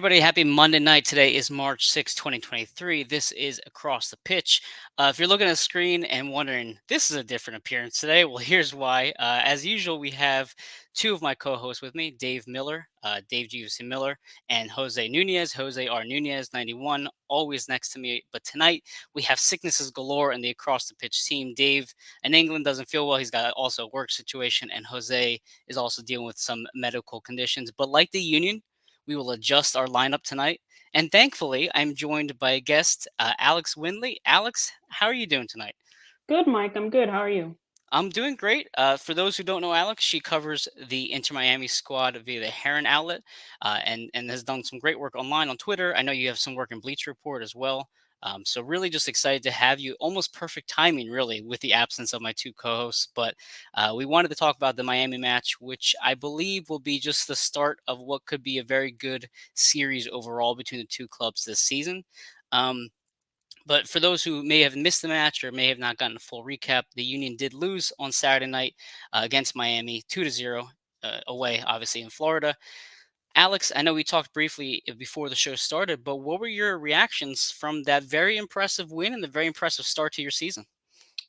everybody. Happy Monday night. Today is March 6th, 2023. This is Across the Pitch. If you're looking at the screen and wondering, this is a different appearance today, well, here's why. As usual, we have two of my co hosts with me, Dave Miller, Dave Jeeves Miller, and Jose Nunez, Jose R. Nunez, 91, always next to me. But tonight, we have sicknesses galore in the Across the Pitch team. Dave in England doesn't feel well. He's got also a work situation, and Jose is also dealing with some medical conditions. But like the Union, we will adjust our lineup tonight. And thankfully, I'm joined by a guest, Alex Windley. Alex, how are you doing tonight? Good, Mike. I'm good. How are you? I'm doing great. For those who don't know Alex, she covers the Inter Miami squad via the Heron outlet, and has done some great work online on Twitter. I know you have some work in Bleach Report as well. So really, just excited to have you. Almost perfect timing, really, with the absence of my two co-hosts. But we wanted to talk about the Miami match, which I believe will be just the start of what could be a very good series overall between the two clubs this season. Um, but for those who may have missed the match or may have not gotten a full recap, the Union did lose on Saturday night against Miami 2-0 away, obviously in Florida. Alex, I know we talked briefly before the show started, but what were your reactions from that very impressive win and the very impressive start to your season?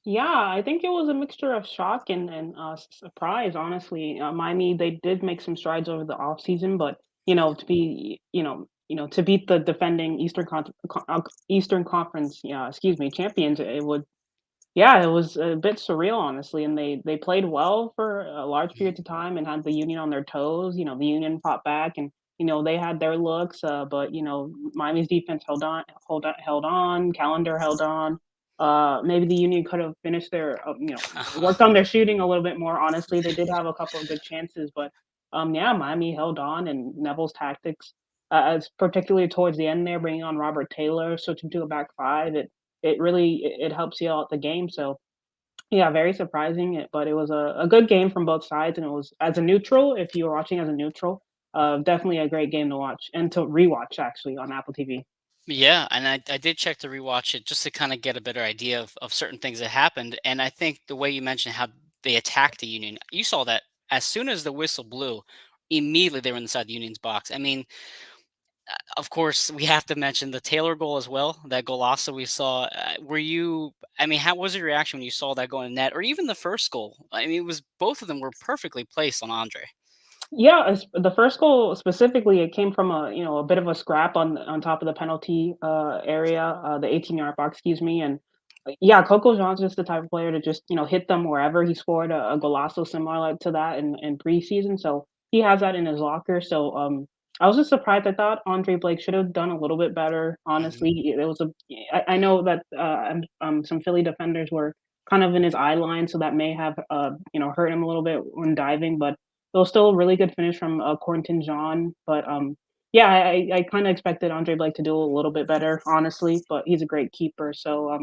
Yeah, I think it was a mixture of shock and surprise. Honestly, Miami they did make some strides over the off season, but to be to beat the defending Eastern Conference, yeah, excuse me, champions, it would yeah, it was a bit surreal, honestly. And they played well for a large period of time and had the Union on their toes. The Union fought back and they had their looks, but Miami's defense held on. Calendar held on. Maybe the Union could have finished their, worked on their shooting a little bit more. Honestly, they did have a couple of good chances, but yeah, Miami held on, and Neville's tactics, as particularly towards the end there, bringing on Robert Taylor, switching to a back five. It really it helps you out the game. So yeah, very surprising. But it was a good game from both sides, and it was as a neutral. If you were watching as a neutral, definitely a great game to watch and to rewatch actually on Apple TV. Yeah, and I did check to rewatch it just to kind of get a better idea of certain things that happened. And I think the way you mentioned how they attacked the Union, you saw that as soon as the whistle blew, immediately they were inside the Union's box. I mean, of course, we have to mention the Taylor goal as well. That golazo we saw. Were you? I mean, how was your reaction when you saw that go in net, or even the first goal? I mean, it was both of them were perfectly placed on Andre. Yeah, the first goal specifically, it came from a bit of a scrap on top of the penalty area, the 18-yard box, excuse me. And yeah, Coco Jean's just the type of player to just hit them wherever. He scored a golazo similar to that in preseason, so he has that in his locker. So I was just surprised. I thought Andre Blake should have done a little bit better. Mhm. Honestly, it was I know that some Philly defenders were kind of in his eye line, so that may have hurt him a little bit when diving, but it was still a really good finish from, Corentin Jean. But, yeah, I kinda expected Andre Blake to do a little bit better, honestly, but he's a great keeper. So,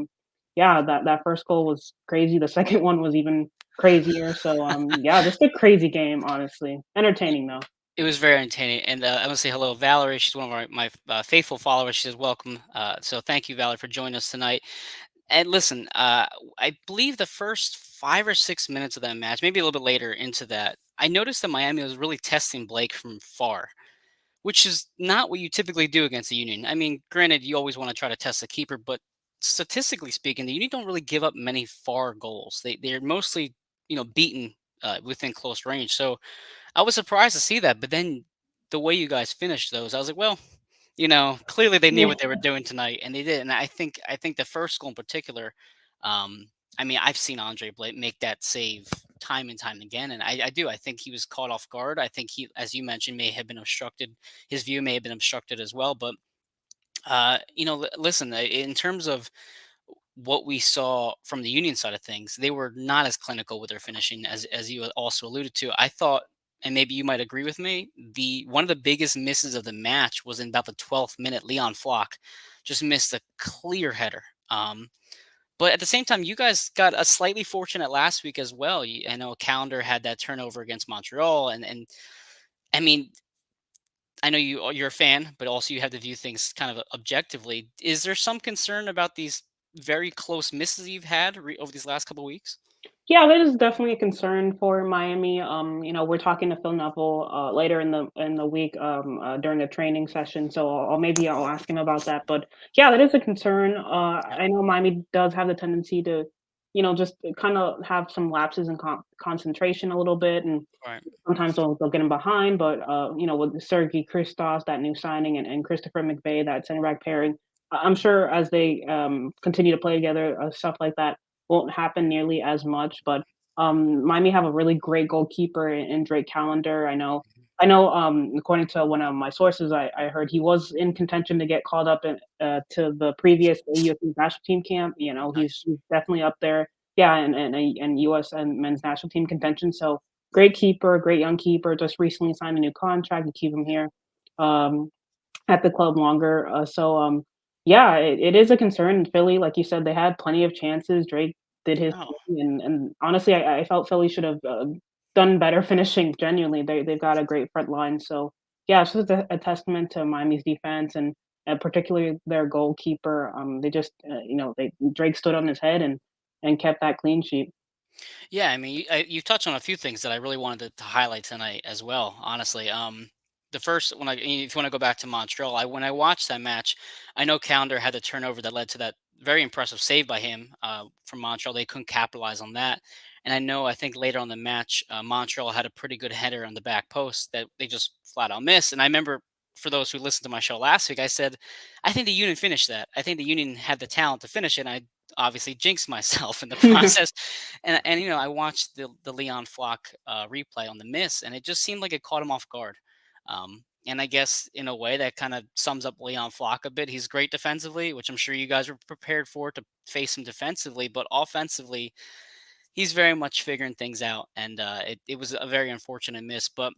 yeah, that first goal was crazy. The second one was even crazier. So, yeah, just a crazy game, honestly. Entertaining, though. It was very entertaining, and I want to say hello, Valerie. She's one of my faithful followers. She says welcome. So thank you, Valerie, for joining us tonight. And listen, I believe the first 5 or 6 minutes of that match, maybe a little bit later into that, I noticed that Miami was really testing Blake from far, which is not what you typically do against the Union. I mean, granted, you always want to try to test the keeper, but statistically speaking, the Union don't really give up many far goals. They're mostly beaten within close range. So I was surprised to see that, but then the way you guys finished those, I was like, well, clearly they knew Yeah. what they were doing tonight, and they did. And I think the first goal in particular, um, I mean, I've seen Andre Blake make that save time and time again, and I do. I think he was caught off guard. I think he, as you mentioned, may have been obstructed. His view may have been obstructed as well. But listen, in terms of what we saw from the Union side of things, they were not as clinical with their finishing as you also alluded to. I thought, and maybe you might agree with me, the one of the biggest misses of the match was in about the 12th minute. Leon Flock just missed a clear header. But at the same time, you guys got a slightly fortunate last week as well. I know Calendar had that turnover against Montreal, and I mean, I know you're a fan, but also you have to view things kind of objectively. Is there some concern about these very close misses you've had over these last couple weeks? Yeah, that is definitely a concern for Miami. We're talking to Phil Neville later in the week during the training session, so maybe I'll ask him about that. But yeah, that is a concern. Yeah, I know Miami does have the tendency to, just kind of have some lapses in concentration a little bit, and right. sometimes they'll get him behind. But with Sergey Christos, that new signing, and Christopher McVeigh, that center back pairing, I'm sure as they continue to play together, stuff like that won't happen nearly as much. But Miami have a really great goalkeeper in Drake Callender. Mhm. I know. According to one of my sources, I heard he was in contention to get called up to the previous U.S. national team camp. Nice. He's definitely up there. Yeah, and U.S. and men's national team contention. So great keeper, great young keeper. Just recently signed a new contract to keep him here. Um, at the club longer. Yeah, it is a concern in Philly. Like you said, they had plenty of chances. Drake did his Oh, thing, and honestly, I felt Philly should have done better finishing. Genuinely, they've got a great front line. So yeah, it's just a testament to Miami's defense and particularly their goalkeeper. They just they Drake stood on his head and kept that clean sheet. yeah. I mean, you touched on a few things that I really wanted to highlight tonight as well. Honestly, the first when if you want to go back to Montreal, when I watched that match, I know Calendar had the turnover that led to that very impressive save by him from Montreal. They couldn't capitalize on that, and I think later on the match, Montreal had a pretty good header on the back post that they just flat out missed. And I remember. For those who listened to my show last week, I said, I think the Union finished that. I think the Union had the talent to finish it. And I obviously jinxed myself in the process. And I watched the Leon Flock replay on the miss, and it just seemed like it caught him off guard. And I guess in a way that kind of sums up Leon Flock a bit. He's great defensively, which I'm sure you guys were prepared for to face him defensively, but offensively, he's very much figuring things out. And it was a very unfortunate miss, but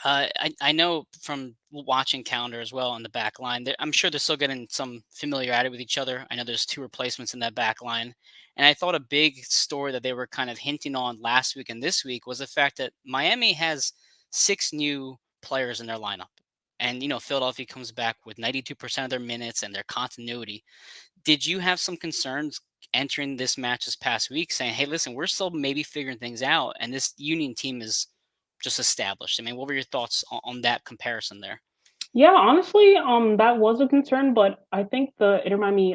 I know from watching Calendar as well on the back line. I'm sure they're still getting some familiarity with each other. I know there's two replacements in that back line. And I thought a big story that they were kind of hinting on last week and this week was the fact that Miami has six new players in their lineup. And, Philadelphia comes back with 92% of their minutes and their continuity. Did you have some concerns entering this match this past week saying, hey, listen, we're still maybe figuring things out, and this Union team is just established? I mean, what were your thoughts on that comparison there? Yeah, honestly, that was a concern, but I think the Inter Miami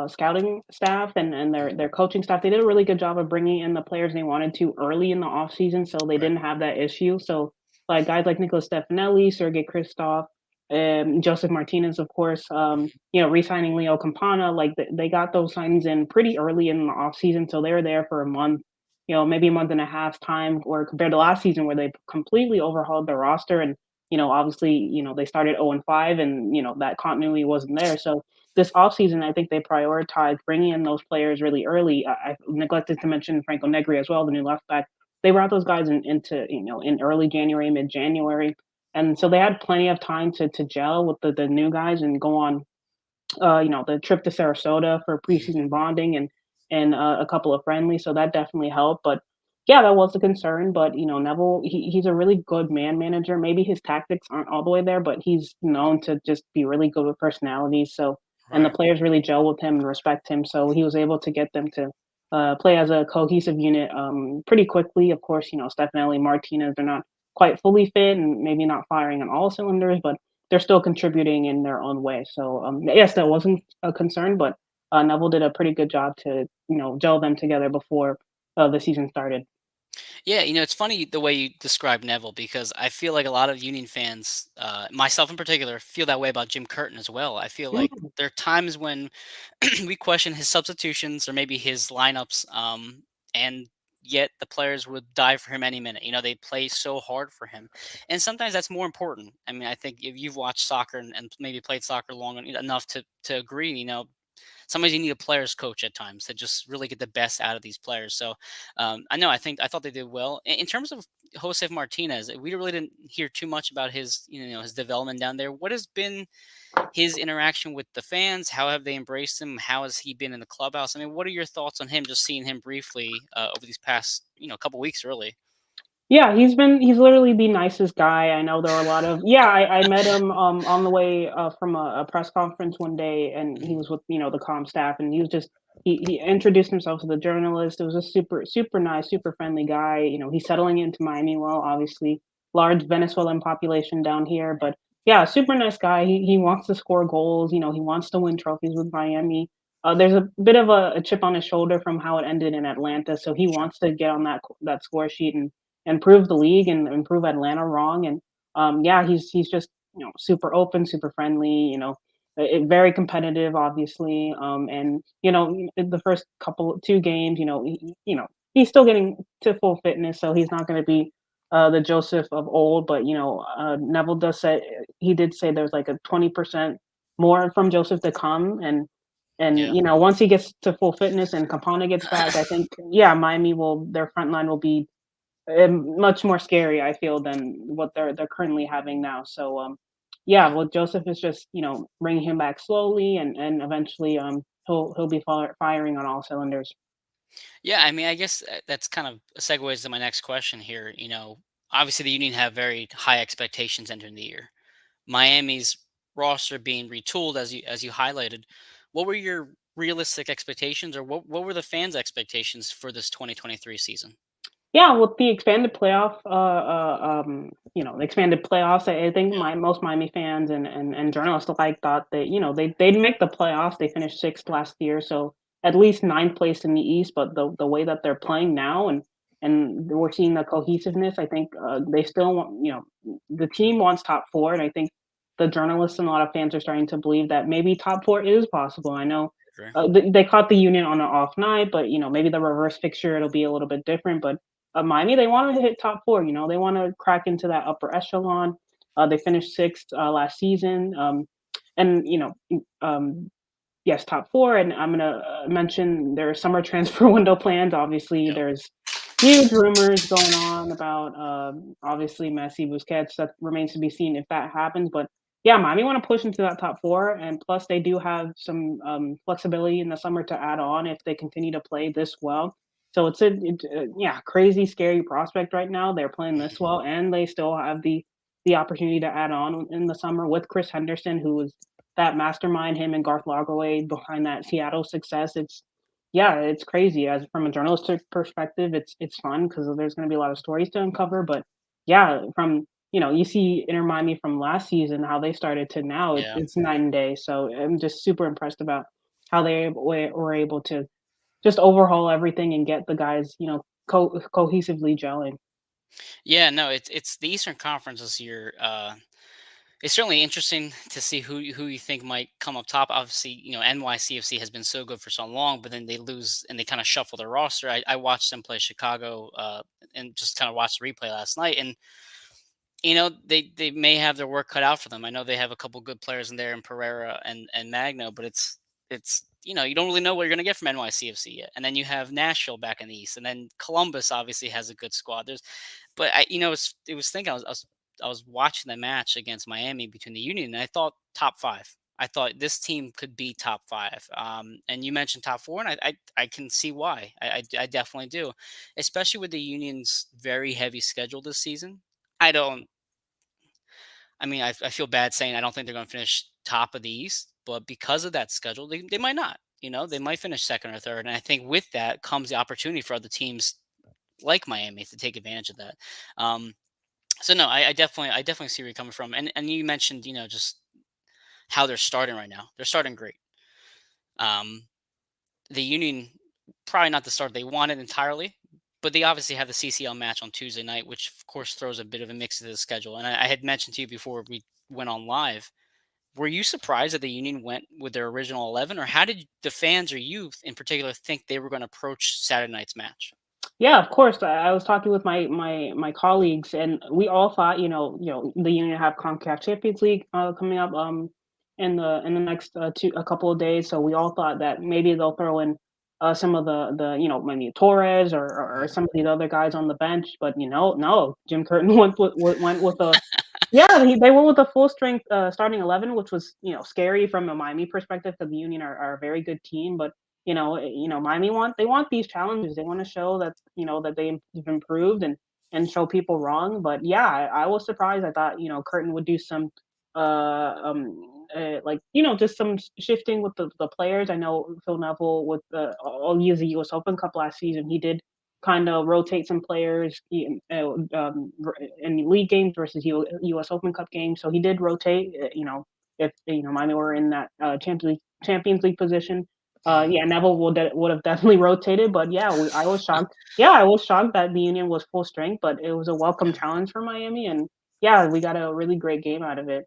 scouting staff and Mhm. their coaching staff, they did a really good job of bringing in the players they wanted to early in the off season, so they Right. didn't have that issue. So like guys like Nicolas Stefanelli, Sergey Kristoff, Joseph Martinez, of course, re-signing Leo Campana, like they got those signs in pretty early in the off season, so they were there for a month, maybe a month and a half time, or compared to last season where they completely overhauled their roster and obviously, they started 0 and 5 and, that continuity wasn't there. So this offseason, I think they prioritized bringing in those players really early. I neglected to mention Franco Negri as well, the new left back. They brought those guys in early January, mid January. And so they had plenty of time to gel with the new guys and go on the trip to Sarasota for Mhm. preseason bonding and a couple of friendlies, so that definitely helped. But yeah, that was a concern. But Neville, he's a really good man manager. Maybe his tactics aren't all the way there, but he's known to just be really good with personalities. So and the Right. players really gel with him and respect him. So he was able to get them to play as a cohesive unit pretty quickly. Of course, Stefanelli, Martinez, they're not quite fully fit and maybe not firing on all cylinders, but they're still contributing in their own way. So yes, that wasn't a concern, but Neville did a pretty good job to gel them together before the season started. Yeah, it's funny the way you describe Neville because I feel like a lot of Union fans, myself in particular, feel that way about Jim Curtin as well. I feel like Mm. there are times when we question his substitutions or maybe his lineups, and yet the players would die for him any minute. They play so hard for him, and sometimes that's more important. I mean, I think if you've watched soccer and maybe played soccer long enough to agree, sometimes you need a players coach at times to just really get the best out of these players. So I thought they did well in terms of Josef Martinez. We really didn't hear too much about his his development down there. What has been his interaction with the fans? How have they embraced him? How has he been in the clubhouse? I mean, what are your thoughts on him? Just seeing him briefly over these past couple weeks, really. Yeah, he's literally the nicest guy. I know there are a lot of yeah, I met him, on the way, from a press conference one day, and he Mhm. was with, the comm staff, and he was just he introduced himself to the journalist. It was a super nice, super friendly guy. He's settling into Miami well, obviously, large Venezuelan population down here, but yeah, super nice guy. He wants to score goals, he wants to win trophies with Miami. There's a bit of a chip on his shoulder from how it ended in Atlanta, so he Sure. wants to get on that score sheet and prove the league and prove Atlanta wrong. And yeah, he's just super open, super friendly. Very competitive, obviously. And in the first couple 2 games, he's still getting to full fitness, so he's not going to be the Joseph of old. But Neville does say he did say there's like a 20% more from Joseph to come, and Yeah. once he gets to full fitness and Campana gets back, I think yeah, Miami will their front line will be much more scary, I feel, than what they're currently having now. So, yeah, Yeah. well, Joseph is just bringing him back slowly, and eventually, he'll be firing on all cylinders. Yeah, I mean, I guess that's kind of segues to my next question here. Obviously the Union have very high expectations entering the year. Miami's roster being retooled, as you highlighted. What were your realistic expectations, or what were the fans' expectations for this 2023 season? Yeah, with the expanded playoff, the expanded playoffs, I think Yeah. my most Miami fans and journalists alike thought that they'd make the playoffs. They finished sixth last year, so at least ninth place in the East. But the way that they're playing now, and we're seeing the cohesiveness, I think they still want the team wants top four, and I think the journalists and a lot of fans are starting to believe that maybe top four is possible. I know. Sure. They caught the Union on an off night, but maybe the reverse fixture it'll be a little bit different. But Miami, they want to hit top four. They want to crack into that upper echelon. They finished sixth last season, and yes, top four. And I'm gonna mention their summer transfer window plans. Obviously, Yep. there's huge rumors going on about obviously Messi, Busquets. That remains to be seen if that happens. But yeah, Miami want to push into that top four, and plus they do have some flexibility in the summer to add on if they continue to play this well. So yeah, crazy scary prospect right now. They're playing this Mhm. well, and they still have the opportunity to add on in the summer with Chris Henderson, who was that mastermind, him and Garth Lagerwey behind that Seattle success. Yeah, it's crazy. As from a journalistic perspective, it's fun because there's going to be a lot of stories to uncover. But yeah, from you see Inter Miami from last season, how they started to now, Yeah. it's night and day. So I'm just super impressed about how they were able to just overhaul everything and get the guys, cohesively gelling. Yeah. No, it's the Eastern Conference this year. It's certainly interesting to see who you think might come up top. Obviously, NYCFC has been so good for so long, but then they lose and they kind of shuffle their roster. I watched them play Chicago, and just kind of watched the replay last night, and they may have their work cut out for them. I know they have a couple good players in there in Pereira and Magno, but it's you don't really know what you're gonna get from NYCFC yet. And then you have Nashville back in the East, and then Columbus obviously has a good squad. But it was thinking I was watching the match against Miami between the Union, and I thought top five. I thought this team could be top five. And you mentioned top four, and I can see why. I definitely do, especially with the Union's very heavy schedule this season. I don't. I mean, I feel bad saying I don't think they're going to finish top of the East, but because of that schedule, they might not. They might finish second or third, and I think with that comes the opportunity for other teams like Miami to take advantage of that. Um, so no, I definitely see where you're coming from, and you mentioned just how they're starting right now. They're starting great. Um, the Union probably not the start they wanted entirely, but they obviously have the CCL match on Tuesday night, which of course throws a bit of a mix into the schedule. And I had mentioned to you before we went on live. Were you surprised that the Union went with their original 11, or how did the fans or you in particular think they were going to approach Saturday night's match? Yeah, of course. I was talking with my colleagues, and we all thought, the Union have CONCACAF Champions League coming up in the next a couple of days. So we all thought that maybe they'll throw in some of the maybe Torres or some of these other guys on the bench. But no, Jim Curtin went with a yeah, they went with a full strength starting 11, which was scary from a Miami perspective because the Union are a very good team, but Miami want these challenges. They want to show that that they've improved, and and show people wrong. But yeah, I was surprised. I thought Curtin would do some like just some shifting with the players. I know Phil Neville with the all years the U.S. Open Cup last season, he did kind of rotate some players in league games versus U.S. Open Cup games. So he did rotate. If Miami were in that Champions League position. Mhm. Yeah, Neville would have definitely rotated, but yeah, I was shocked. Yeah, I was shocked that the Union was full strength, but it was a welcome Yeah. challenge for Miami, and yeah, we got a really great game out of it.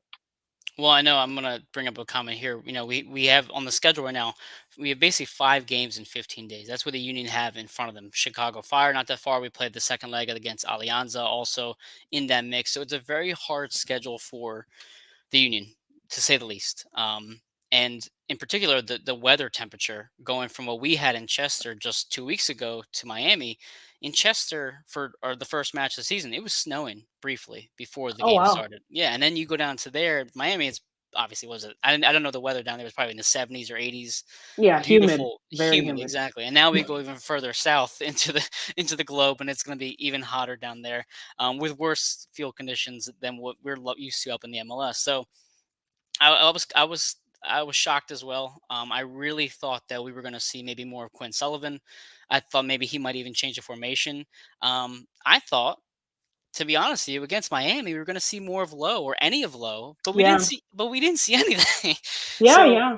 Well, I know I'm gonna bring up a comment here. We have on the schedule right now, we have basically 5 games in 15 days. That's what the Union have in front of them. Chicago Fire, not that far. We played the second leg against Alianza, also in that mix. So it's a very hard schedule for the Union, to say the least. And in particular, the weather temperature going from what we had in Chester just 2 weeks ago to Miami. In Chester for the first match of the season, it was snowing briefly before the Oh game wow, started. Yeah, and then you go down to there, Miami. It's obviously was it. I don't know the weather down there. It was probably in the 70s or 80s. yeah, humid, Beautiful, very humid, humid. exactly. And now we go even further south into the globe, and it's going to be even hotter down there, with worse field conditions than what we're used to up in the MLS. So I was shocked as well. I really thought that we were going to see maybe more of Quinn Sullivan. I thought maybe he might even change the formation. I thought, to be honest with you, against Miami, we were going to see more of Lowe or any of Lowe, but we didn't Yeah, see. But we didn't see anything. yeah, So, yeah.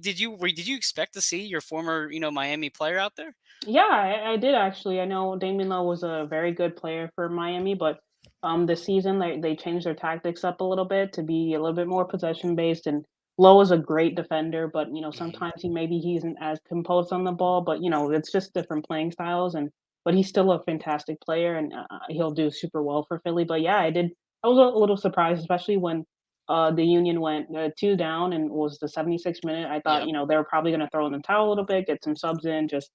did you expect to see your former Miami player out there? Yeah, I did actually. I know Damien Lowe was a very good player for Miami, but this season they changed their tactics up a little bit to be a little bit more possession based. And Lowe is a great defender, but Hmm. sometimes he isn't as composed on the ball. But it's just different playing styles, and but he's still a fantastic player, and he'll do super well for Philly. But yeah, I did. I was a little surprised, especially when the Union went two down and was the 76th minute. I thought Yep. they were probably going to throw in the towel a little bit, get some subs in, just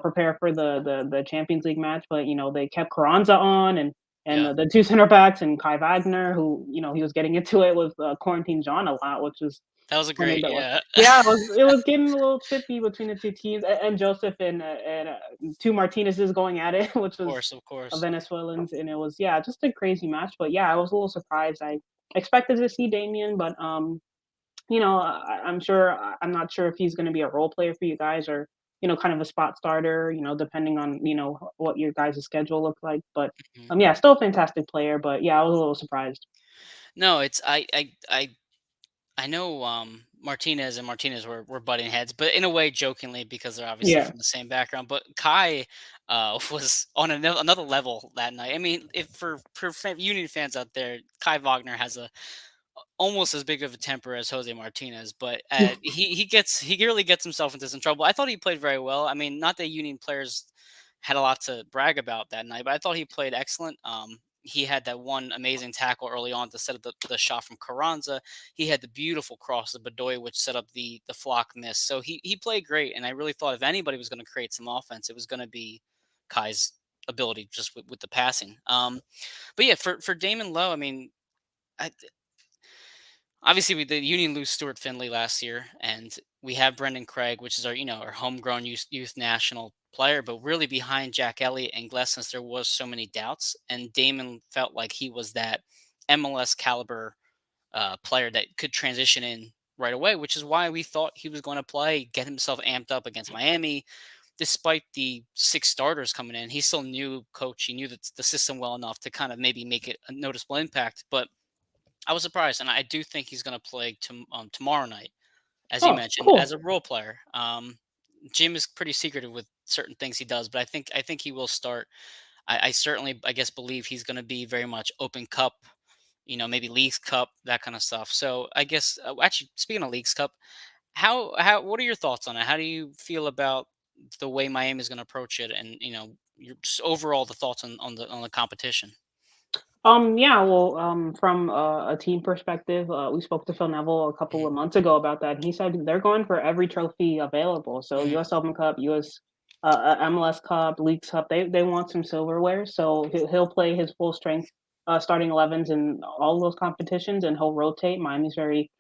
prepare for the Champions League match. But they kept Carranza on and Yeah. the two center backs and Kai Wagner, who he was getting into it with Quarantine John a lot, which was That was a something great. that was Yeah. yeah, it was getting a little chippy between the two teams, and Joseph and two Martinez's going at it, which Of was course. Of a course. Venezuelans, and it was yeah, just a crazy match. But yeah, I was a little surprised. I expected to see Damien, but I'm sure I'm not sure if he's going to be a role player for you guys or kind of a spot starter. Depending on what your guys' schedule looks like. But Mhm. yeah, still a fantastic player. But yeah, I was a little surprised. No, it's I know Martinez and Martinez were butting heads, but in a way jokingly because they're obviously Yeah. from the same background. But Kai was on another level that night. I mean, if for Union fans out there, Kai Wagner has a almost as big of a temper as Jose Martinez, but he really gets himself into some trouble. I thought he played very well. I mean, not that Union players had a lot to brag about that night, but I thought he played excellent. He had that one amazing tackle early on to set up the shot from Carranza. He had the beautiful cross of Bedoya, which set up the flock miss. So he played great, and I really thought if anybody was going to create some offense, it was going to be Kai's ability just with the passing. But yeah, for Damon Lowe, I mean, I, obviously the Union lose Stuart Finley last year, and we have Brendan Craig, which is our our homegrown youth national player. But really behind Jack Elliott and Glessens, there was so many doubts, and Damon felt like he was that MLS caliber player that could transition in right away, which is why we thought he was going to play, get himself amped up against Miami. Despite the 6 starters coming in, he still knew coach. He knew the system well enough to kind of maybe make it a noticeable impact. But I was surprised, and I do think he's going to play tomorrow night, as you Oh, mentioned, as cool. a role player. Jim is pretty secretive with certain things he does, but I think he will start. I certainly, I guess, believe he's going to be very much Open Cup, maybe Leagues Cup, that kind of stuff. So I guess, actually, speaking of Leagues Cup, how what are your thoughts on it? How do you feel about the way Miami is going to approach it, and your just overall the thoughts on the competition? Yeah, well, from a team perspective, we spoke to Phil Neville a couple Hmm. of months ago about that. And he said they're going for every trophy available. So Hmm. U.S. Open Cup, U.S. MLS Cup, Leagues Cup. They want some silverware, so he'll play his full strength starting 11s in all those competitions, and he'll rotate. Miami's very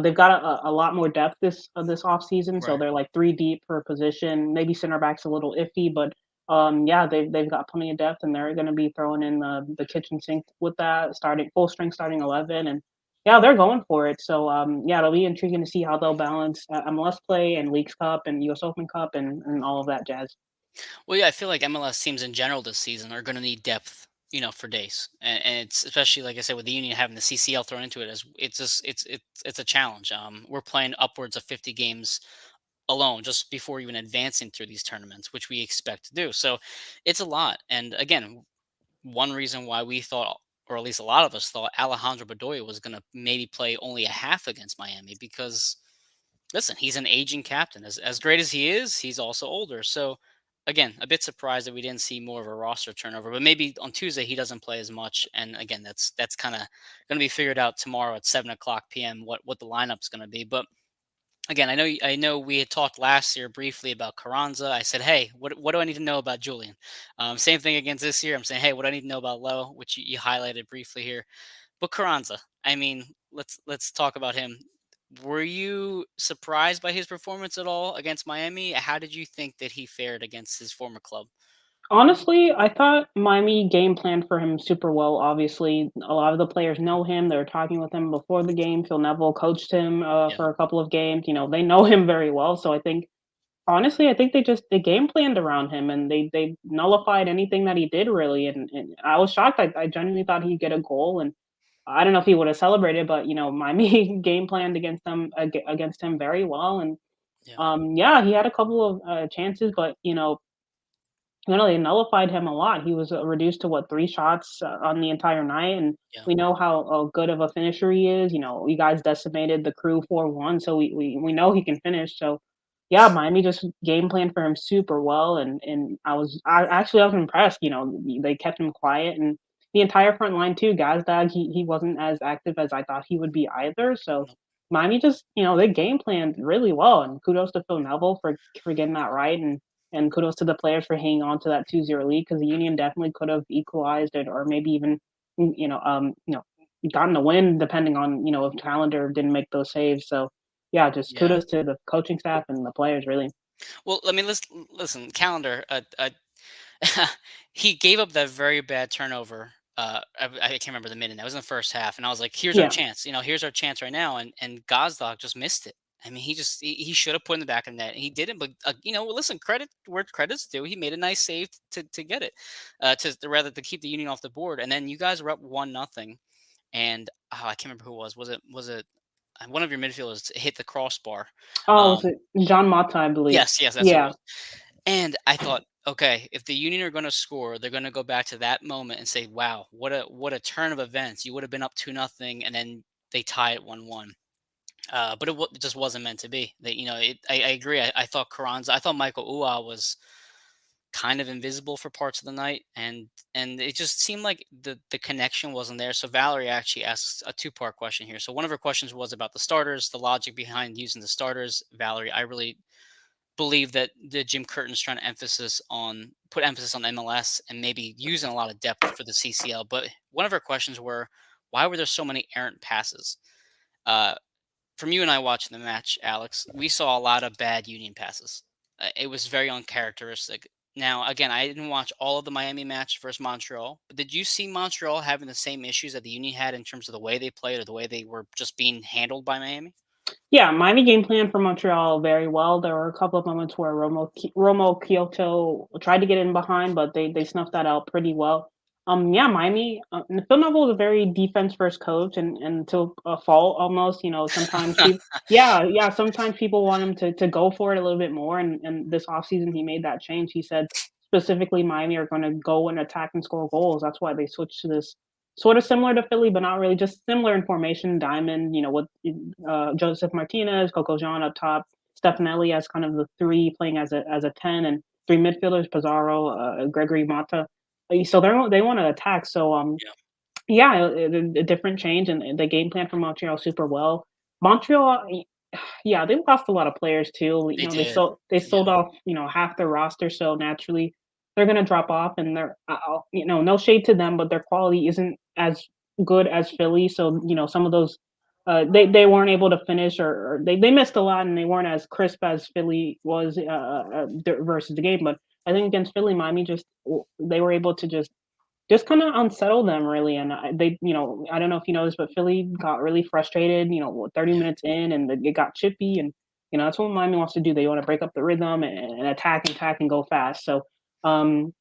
they've got a lot more depth this off season, so Right. they're like three deep per position. Maybe center back's a little iffy, but Yeah, they've got plenty of depth, and they're going to be throwing in the kitchen sink with that starting full strength starting 11, and yeah, they're going for it. So yeah, it'll be intriguing to see how they'll balance MLS play and Leagues Cup and U.S. Open Cup and all of that jazz. Well, yeah, I feel like MLS teams in general this season are going to need depth, for days, and it's especially like I said with the Union having the CCL thrown into it as it's just it's a challenge. We're playing upwards of 50 games alone just before even advancing through these tournaments, which we expect to do. So it's a lot. And again, one reason why we thought, or at least a lot of us thought, Alejandro Bedoya was going to maybe play only a half against Miami because listen, he's an aging captain. As great as he is, he's also older. So again, a bit surprised that we didn't see more of a roster turnover. But maybe on Tuesday he doesn't play as much. And again, that's kind of going to be figured out tomorrow at 7 o'clock p.m. What the lineup's going to be. But again, I know we had talked last year briefly about Carranza. I said, hey, what do I need to know about Julian? Same thing against this year. I'm saying, hey, what do I need to know about Lowe, which you highlighted briefly here. But Carranza, I mean, let's talk about him. Were you surprised by his performance at all against Miami? How did you think that he fared against his former club? Honestly, I thought Miami game planned for him super well. Obviously, a lot of the players know him. They're talking with him before the game. Phil Neville coached him Yeah, for a couple of games. They know him very well. So I think honestly, I think they game planned around him and they nullified anything that he did really. And I was shocked. I genuinely thought he'd get a goal, and I don't know if he would have celebrated, but Miami game planned against him very well. And yeah, yeah, he had a couple of chances, but they nullified him a lot. He was reduced to what 3 shots on the entire night, and yeah, we know how good of a finisher he is. You guys decimated the crew 4-1, so we know he can finish. So yeah, Miami just game planned for him super well, and I was impressed. They kept him quiet, and the entire front line too. Gazdag, he wasn't as active as I thought he would be either. So no, Miami just they game planned really well, and kudos to Phil Neville for getting that right, and kudos to the players for hanging on to that 2-0 lead because the Union definitely could have equalized it or maybe even, gotten a win depending on, if Calendar didn't make those saves. So, yeah, just yeah. kudos to the coaching staff and the players, really. Well, I mean, listen. Calendar, he gave up that very bad turnover. I can't remember the minute. That was in the first half, and I was like, "Here's our Yeah. chance. Here's our chance right now." And Gazdag just missed it. I mean, he should have put in the back of the net. He didn't, but listen, credit where credit's due. He made a nice save to get it, rather to keep the Union off the board. And then you guys were up 1-0, and I can't remember who it was. Was it one of your midfielders hit the crossbar? Oh, was Um, it John Mata, I believe? yes, yes, that's who it Yeah. was. And I thought, okay, if the Union are going to score, they're going to go back to that moment and say, "Wow, what a turn of events! You would have been up 2-0, and then they tie it 1-1." But it just wasn't meant to be. I agree. I thought Carranza, I thought Michael Ua was kind of invisible for parts of the night, and it just seemed like the connection wasn't there. So Valerie actually asks a two-part question here. So one of her questions was about the starters, the logic behind using the starters. Valerie, I really believe that the Jim Curtin's trying to put emphasis on MLS and maybe using a lot of depth for the CCL. But one of our questions were, why were there so many errant passes? Uh, from you and I watching the match, Alex, we saw a lot of bad Union passes. It was very uncharacteristic. Now, again, I didn't watch all of the Miami match versus Montreal, but did you see Montreal having the same issues that the Union had in terms of the way they played or the way they were just being handled by Miami? Yeah, Miami game plan for Montreal very well. There were a couple of moments where Romo Kyoto tried to get in behind, but they snuffed that out pretty well. Yeah, Miami. Phil Neville is a very defense first coach, and to a fault almost. Sometimes people. Yeah, yeah. Sometimes people want him to go for it a little bit more, and this offseason he made that change. He said specifically Miami are going to go and attack and score goals. That's why they switched to this sort of similar to Philly, but not really, just similar in formation, diamond, with Joseph Martinez, Coco Jean up top, Stefanelli as kind of the three playing as a 10, and three midfielders, Pizarro, Gregory Mata. So they want to attack. So Yeah, yeah, a different change, and the game plan for Montreal super well. Montreal, yeah, they lost a lot of players too. they They did. Yeah, sold off half their roster, so naturally they're gonna drop off, and no shade to them, but their quality isn't as good as Philly. So some of those they weren't able to finish, or they missed a lot, and they weren't as crisp as Philly was versus the game. But I think against Philly, Miami they were able to just kinda unsettle them really, and I don't know if you noticed, but Philly got really frustrated, 30 Yeah, minutes in, and it got chippy, and, that's what Miami wants to do. They wanna break up the rhythm and attack and go fast. So, um,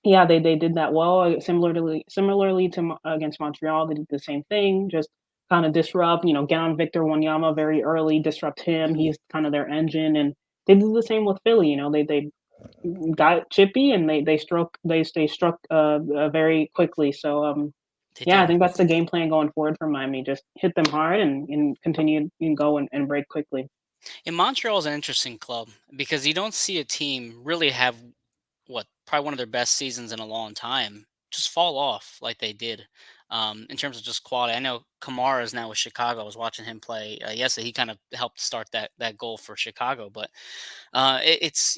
yeah, they did that well, similarly to against Montreal, they did the same thing, just kinda disrupt, get on Victor Wanyama very early, disrupt him. He's kind of their engine, and they did the same with Philly. They got chippy and they struck very quickly. So they yeah, I did. think that's the game plan going forward for Miami. Just hit them hard and continue and go and break quickly. And Montreal is an interesting club because you don't see a team really have what probably one of their best seasons in a long time just fall off like they did in terms of just quality. I know Kamara is now with Chicago. I was watching him play yesterday. He kind of helped start that goal for Chicago, but it's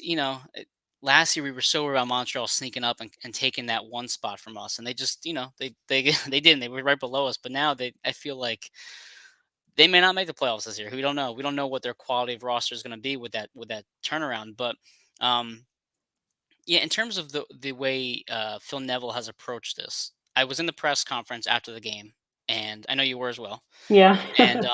last year we were so worried about Montreal sneaking up and taking that one spot from us, and they just they they didn't. They were right below us, but now I feel like they may not make the playoffs this year. We don't know. We don't know what their quality of roster is going to be with that turnaround. But um, yeah, in terms of the way Phil Neville has approached this, I was in the press conference after the game, and I know you were as well. Yeah. And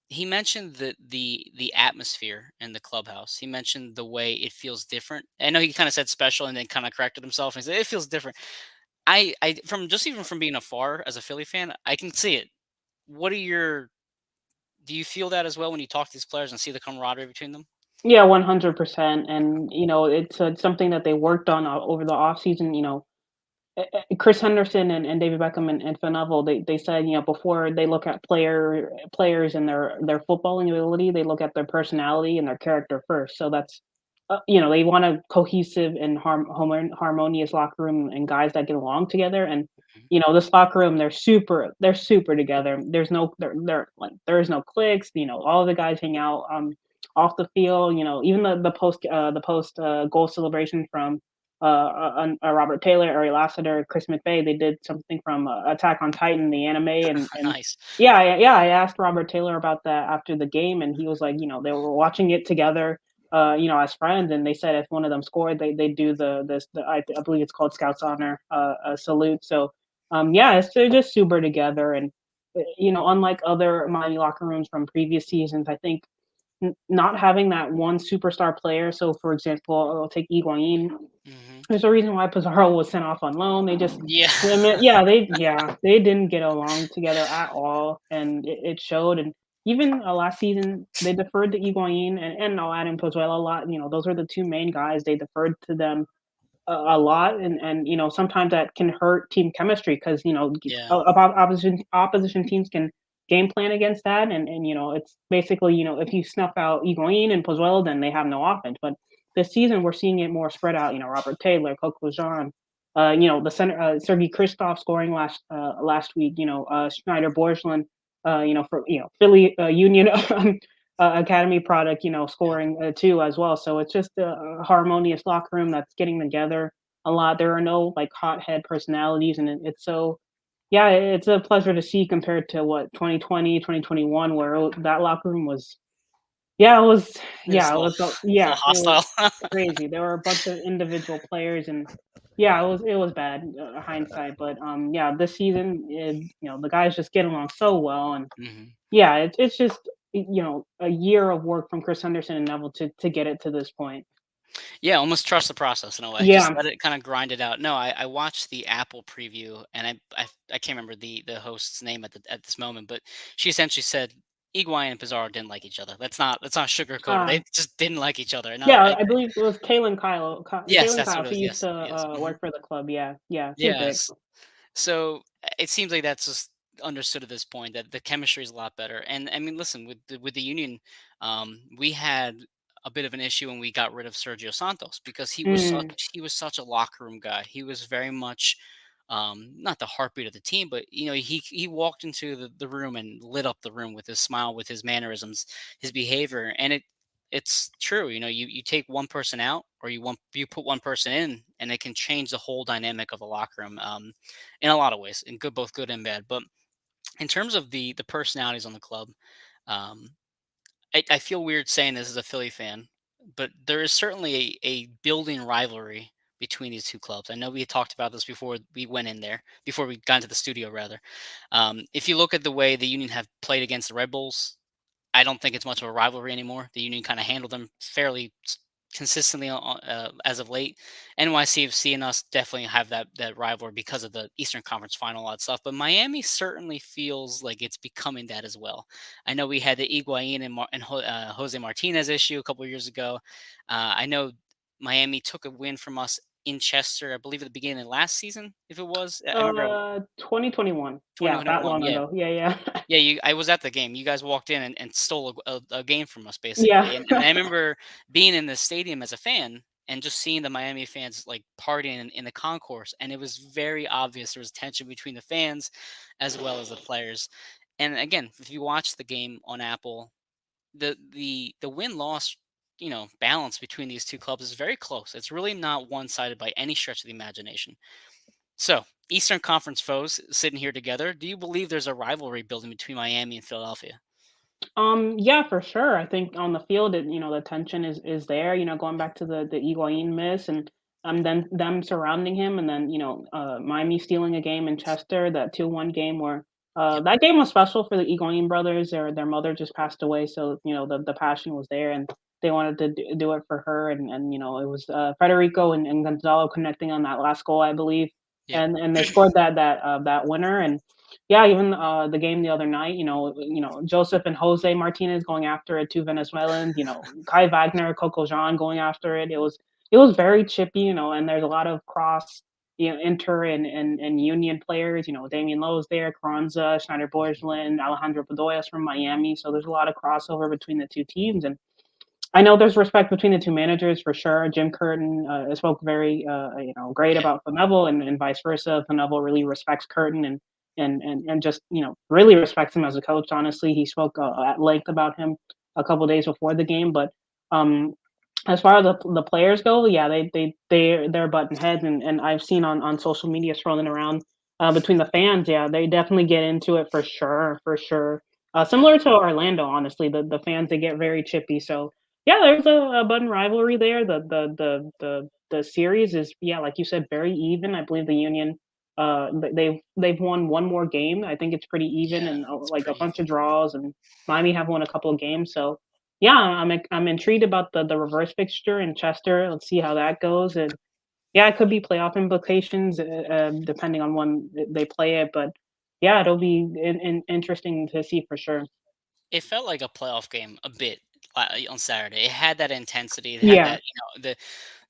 he mentioned the atmosphere in the clubhouse. He mentioned the way it feels different. I know he kind of said special and then kind of corrected himself and he said it feels different. I from just even from being afar as a Philly fan, I can see it. What are your Do you feel that as well when you talk to these players and see the camaraderie between them? Yeah, 100%. And it's something that they worked on over the off season. Chris Henderson and David Beckham and Phil Neville, they said, before they look at players and their footballing ability, they look at their personality and their character first. So that's, they want a cohesive and harmonious locker room and guys that get along together. And Mhm. this locker room, they're super together. They're like there is no cliques. All the guys hang out off the field. Even the post goal celebration from Robert Taylor, Ari Lassiter, Chris McVeigh. They did something from Attack on Titan, the anime, and Nice. yeah, yeah. I asked Robert Taylor about that after the game, and he was like, they were watching it together, as friends, and they said if one of them scored, they do I believe it's called Scouts Honor salute. So, yeah, they're just super together, and unlike other Miami locker rooms from previous seasons, I think not having that one superstar player. So, for example, I'll take Higuain. Hmm. There's a reason why Pizarro was sent off on loan. Yeah. Yeah, they didn't get along together at all, and it showed. And even last season, they deferred to Higuain and I'll add in Pozuelo a lot. Those are the two main guys. They deferred to them a lot, and sometimes that can hurt team chemistry because Yeah. opposition teams can game plan against that, and it's basically if you snuff out Higuain and Pozuelo, then they have no offense. But this season we're seeing it more spread out. Robert Taylor, Coco Jean, the center Sergei Kristoff scoring last week. Schneider Borgelin, for Philly Union Academy product, Yeah. scoring too as well. So it's just a harmonious locker room that's getting together a lot. There are no like hothead personalities, and it's so yeah, it's a pleasure to see compared to what 2020, 2021, where that locker room was. It's Yeah, a little, it's a little it was hostile. crazy. There were a bunch of individual players, and yeah, it was bad hindsight. But yeah, this season, the guys just get along so well, and Hmm. yeah, it's just a year of work from Chris Henderson and Neville to get it to this point. Yeah, almost trust the process in a way. Just Yeah. let it kind of grind it out. No, I watched the Apple preview, and I can't remember the host's name at this moment, but she essentially said Iguain and Pizarro didn't like each other. Let's not sugarcoat it. Uh, They just didn't like each other. And yeah, I believe it was yes, Kalen that's Kyle. what it She was. used Yes, to yes. Hmm. work for the club. Yeah, yeah, she's great. Yes. So it seems like that's just understood at this point that the chemistry is a lot better. And I mean, listen, with the union, we had a bit of an issue when we got rid of Sergio Santos because Mm, he was such a locker room guy. He was very much not the heartbeat of the team, but he walked into the room and lit up the room with his smile, with his mannerisms, his behavior, and it's true. You take one person out or you put one person in, and it can change the whole dynamic of the locker room in a lot of ways, in good, both good and bad. But in terms of the personalities on the club, um, I feel weird saying this as a Philly fan. but there is certainly a building rivalry between these two clubs. I know we had talked about this before we went in there, before we got into the studio, rather. If you look at the way the Union have played against the Red Bulls, I don't think it's much of a rivalry anymore. The Union kind of handled them fairly consistently as of late. NYCFC and us definitely have that rivalry because of the Eastern Conference Final, all that stuff. But Miami certainly feels like it's becoming that as well. I know we had the Higuain and Jose Martinez issue a couple of years ago. I know Miami took a win from us in Chester, I believe, at the beginning of last season. If it was, I remember 2021. Yeah, that 2021. long Yeah, ago. Yeah, yeah. yeah, I was at the game. You guys walked in and stole a game from us Yeah. basically, and I remember being in the stadium as a fan and just seeing the Miami fans like partying in the concourse, and it was very obvious there was tension between the fans as well as the players. And again, if you watch the game on Apple, the win loss balance between these two clubs is very close. It's really not one sided by any stretch of the imagination. So, Eastern Conference foes sitting here together. Do you believe there's a rivalry building between Miami and Philadelphia? Yeah, for sure. I think on the field, the tension is there. Going back to the Higuain miss, and then them surrounding him, and then Miami stealing a game in Chester, that 2-1 game where Yep. that game was special for the Higuain brothers. Their mother just passed away, so the passion was there, and they wanted to do it for her, and it was Federico and Gonzalo connecting on that last goal, I believe, Yep. and they scored that winner. And yeah, even the game the other night, Joseph and Jose Martinez going after it, 2 Venezuelans, Kai Wagner, Coco Jean going after it. It was very chippy, and there's a lot of cross, inter and union players. Damian Lowe's there, Carranza, Schneider Borgelin, Alejandro Bedoya's from Miami. So there's a lot of crossover between the two teams. And I know there's respect between the two managers for sure. Jim Curtin spoke very, great Yeah. about Neville, and vice versa. Neville really respects Curtin, and just really respects him as a coach. Honestly, he spoke at length about him a couple days before the game. But um, as far as the players go, yeah, they're button heads, and I've seen on social media scrolling around between the fans. Yeah, they definitely get into it for sure, for sure. Yeah. Similar to Orlando, honestly, the fans, they get very chippy. So yeah, there's a button rivalry there. The series is, yeah, like you said, very even. I believe the Union they've won one more game. I think it's pretty even, Yeah. and It's like a pretty bunch even. of draws, and Miami have won a couple of games. So yeah, I'm intrigued about the reverse fixture in Chester. Let's see how that goes. And yeah, it could be playoff implications depending on when they play it. But yeah, it'll be interesting to see for sure. It felt like a playoff game a bit on Saturday. It had that intensity. It had Yeah, that,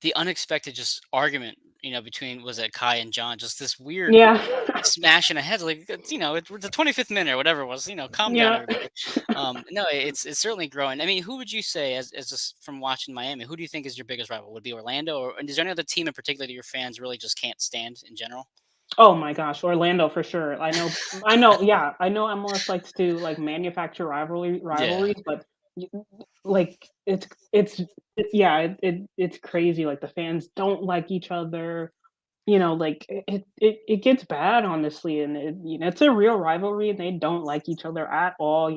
the unexpected just argument, between was it Kai and John, just this weird yeah, smashing ahead. Like it's the 25th minute or whatever it was. Calm down, yeah. everybody. No, it's certainly growing. I mean, who would you say, as just from watching Miami, who do you think is your biggest rival? Would it be Orlando, or and is there any other team in particular that your fans really just can't stand in general? Oh my gosh, Orlando for sure. I know, yeah, I know MLS likes to, like, manufacture Yeah, rivalries, but y like, yeah, it's crazy, like, the fans don't like each other. Like, it gets bad, honestly, and it's a real rivalry, and they don't like each other at all.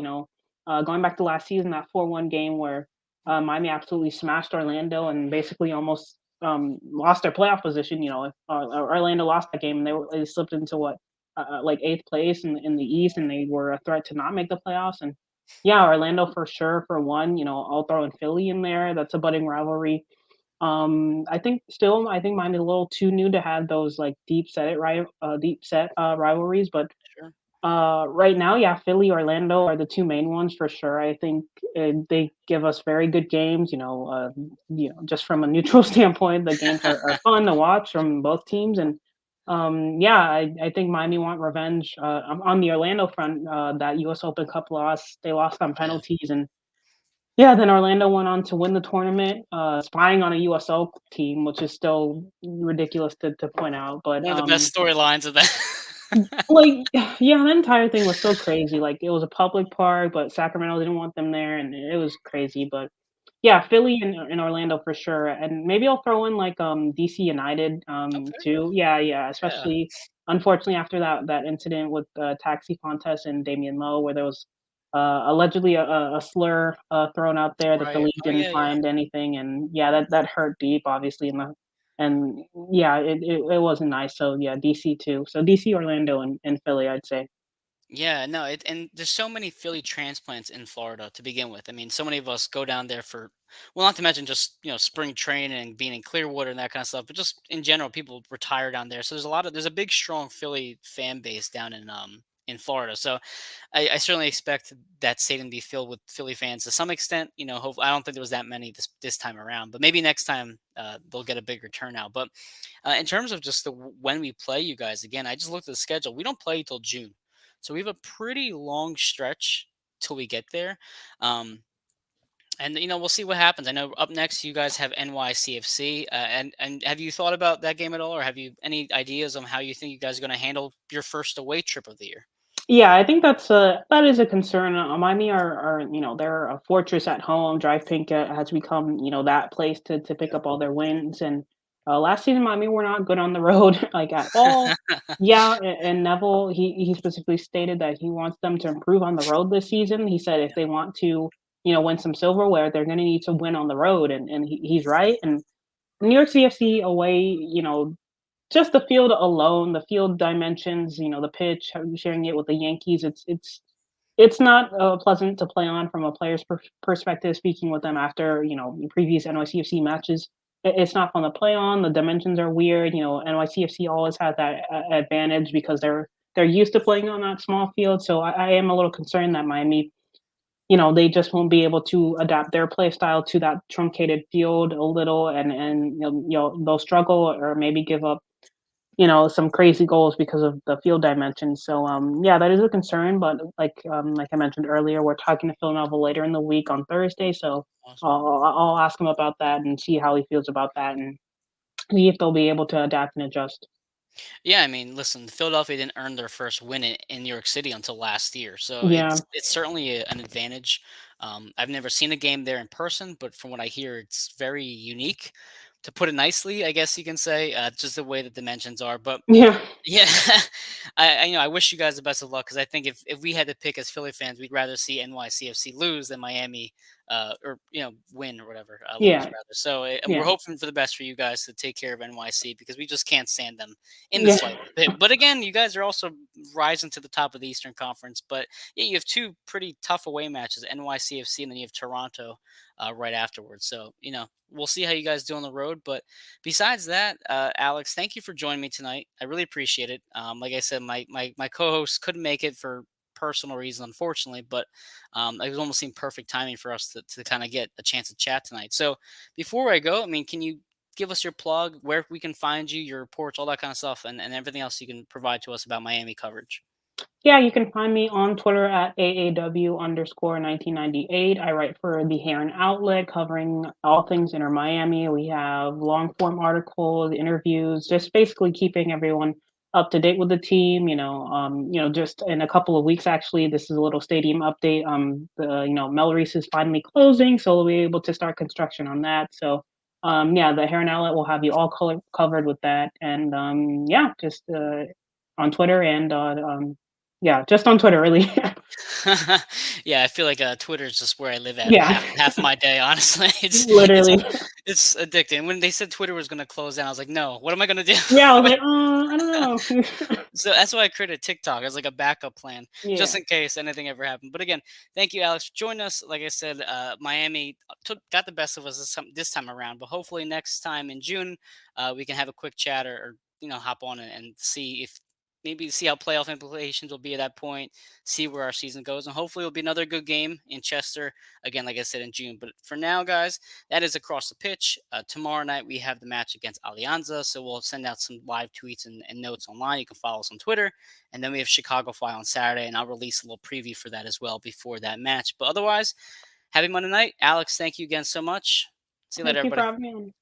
Going back to last season, that 4-1 game where Miami absolutely smashed Orlando and basically almost lost their playoff position. If Orlando lost that game, they slipped into what, like, eighth place in the East, and they were a threat to not make the playoffs. And yeah, Orlando for sure for one. I'll throw in Philly in there. That's a budding rivalry. I think mine is a little too new to have those, like, deep set rivalries. But sure. right now, yeah, Philly, Orlando are the two main ones for sure. I think they give us very good games. Just from a neutral standpoint, the games are fun to watch from both teams. And yeah, I think Miami want revenge on the Orlando front. That U.S. Open Cup loss, they lost on Yeah, penalties. And yeah, then Orlando went on to win the tournament, spying on a USO team, which is still ridiculous to point out. But one of the best storylines of that. like, yeah, the entire thing was so crazy. Like, it was a public park, but Sacramento didn't want them there, and it was crazy. But yeah, Philly and Orlando for sure, and maybe I'll throw in, like, DC United Okay, too. Yeah, yeah, yeah, especially unfortunately after that incident with Taxi Fontes and Damian Lowe, where there was allegedly a slur thrown out there that the Right. league Oh didn't yeah, yeah. find anything, and yeah, that hurt deep, obviously, and yeah, it wasn't nice. So yeah, DC too. So DC, Orlando, and Philly, I'd say. Yeah, no, and there's so many Philly transplants in Florida to begin with. I mean, so many of us go down there for, well, not to mention just spring training and being in Clearwater and that kind of stuff, but just in general, people retire down there. So there's a big, strong Philly fan base down in Florida. So I certainly expect that stadium to be filled with Philly fans to some extent. Hope I don't think there was that many this time around, but maybe next time they'll get a bigger turnout. But in terms of just when we play you guys again, I just looked at the schedule. We don't play till June, so we have a pretty long stretch till we get there. Um, and we'll see what happens. I know up next you guys have NYCFC, and have you thought about that game at all, or have you any ideas on how you think you guys are going to handle your first away trip of the year? Yeah, I think that is a concern. Miami are they're a fortress at home. Drive Pink has become that place to pick up all their wins. And last season, Miami were not good on the road like at all. Yeah, and Neville he specifically stated that he wants them to improve on the road this season. He said if they want to win some silverware, they're going to need to win on the road, and he's right. And New York CFC away, just the field alone, the field dimensions, the pitch, sharing it with the Yankees, it's not pleasant to play on from a player's perspective. Speaking with them after previous NYCFC matches, it's not fun to play on. The dimensions are weird. NYCFC always has that advantage because they're used to playing on that small field. So I am a little concerned that Miami, they just won't be able to adapt their play style to that truncated field a little, and they'll struggle or maybe give up some crazy goals because of the field dimensions. So yeah, that is a concern. But like I mentioned earlier, we're talking to Phil Neville later in the week on Thursday. So Awesome. I'll ask him about that and see how he feels about that and see if they'll be able to adapt and adjust. Yeah, I mean, listen, Philadelphia didn't earn their first win in New York City until last year, so Yeah, it's certainly an advantage. I've never seen a game there in person, but from what I hear, it's very unique, to put it nicely, I guess you can say, just the way the dimensions are. But yeah, yeah, I wish you guys the best of luck because I think if we had to pick as Philly fans, we'd rather see NYCFC lose than Miami, or win or whatever, lose yeah, rather. So and we're yeah, hoping for the best for you guys to take care of NYC because we just can't stand them in the yeah, slightest bit. But again, you guys are also rising to the top of the Eastern Conference. But yeah, you have two pretty tough away matches, NYCFC, and then you have Toronto right afterwards. So we'll see how you guys do on the road. But besides that, Alex, thank you for joining me tonight. I really appreciate it. Like I said, my co-host couldn't make it for personal reasons, unfortunately, but it almost seemed perfect timing for us to kind of get a chance to chat tonight. So before I go, I mean, can you give us your plug, where we can find you, your reports, all that kind of stuff, and everything else you can provide to us about Miami coverage? yeah. You can find me on Twitter at AAW_1998. I write for the Heron outlet covering all things Inter Miami. We have long form articles, interviews, just basically keeping everyone up to date with the team. Just in a couple of weeks, actually, this is a little stadium update. The Mel Reese is finally closing, so we'll be able to start construction on that. So, yeah, the Heron outlet will have you all covered with that, and yeah, just on Twitter and yeah, just on Twitter, really. Yeah, I feel like Twitter is just where I live at Yeah, half my day. Honestly, it's literally. it's addicting. When they said Twitter was going to close down, I was like, no, what am I going to do? Yeah, I was like, I don't know. So that's why I created TikTok as like a backup plan, just Yeah, in case anything ever happened. But again, thank you, Alex, for joining us. Like I said, Miami got the best of us this time around, but hopefully next time in June, we can have a quick chat or hop on and see if maybe see how playoff implications will be at that point, see where our season goes, and hopefully it'll be another good game in Chester again, like I said in June. But for now, guys, that is across the pitch. Tomorrow night we have the match against Alianza, so we'll send out some live tweets and notes online. You can follow us on Twitter, and then we have Chicago Fly on Saturday, and I'll release a little preview for that as well before that match. But otherwise, happy Monday night, Alex. Thank you again so much. See you later, thank you for everybody. having me on.